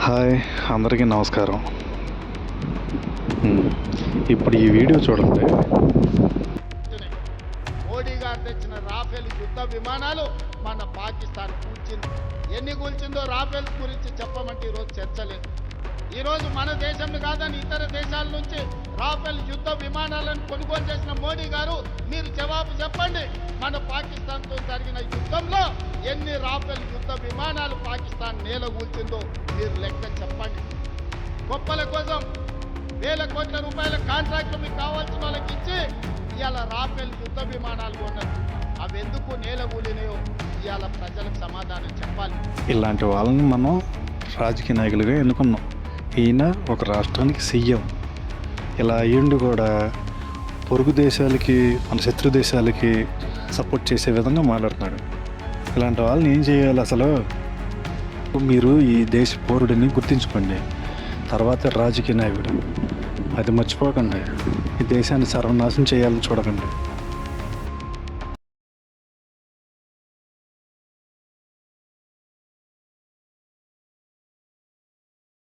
Hi, అందరికీ నమస్కారం. ఇప్పుడు ఈ వీడియో చూడండి. మోడీ గారు తెచ్చిన రాఫెల్ యుద్ధ విమానాలు మన పాకిస్తాన్ కూల్చింది. ఎన్ని కూల్చిందో రాఫెల్ గురించి చెప్పమంటే ఈరోజు చర్చ లేదు. ఈరోజు మన దేశం కాదని ఇతర దేశాల నుంచి రాఫెల్ యుద్ధ విమానాలను కొనుగోలు చేసిన మోడీ గారు, మీరు జవాబు చెప్పండి. మన పాకిస్తాన్తో జరిగిన యుద్ధంలో ఎన్ని రాఫెల్ యుద్ధ విమానాలు పాకిస్తాన్ నేల కూల్చిందో మీరు లెక్క చెప్పండి. గొప్పల కోసం వేల కోట్ల రూపాయల కాంట్రాక్ట్ మీకు కావాల్సిన వాళ్ళకి ఇచ్చి ఇవాళ రాఫెల్ యుద్ధ విమానాలు కొన్నారు. అవి ఎందుకు నేల కూలినాయో ఇవాళ ప్రజలకు సమాధానం చెప్పాలి. ఇలాంటి వాళ్ళని మనం రాజకీయ నాయకులుగా ఎన్నుకున్నాం. ఈయన ఒక రాష్ట్రానికి సీఎం. ఇలా అయ్యుండి కూడా పొరుగు దేశాలకి, మన శత్రు దేశాలకి సపోర్ట్ చేసే విధంగా మాట్లాడుతున్నాడు. ఇలాంటి వాళ్ళని ఏం చేయాలి? అసలు మీరు ఈ దేశ పౌరుడిని గుర్తించుకోండి, తర్వాత రాజకీయ నాయకుడు. అది మర్చిపోకండి. ఈ దేశాన్ని సర్వనాశనం చేయాలని చూడకండి.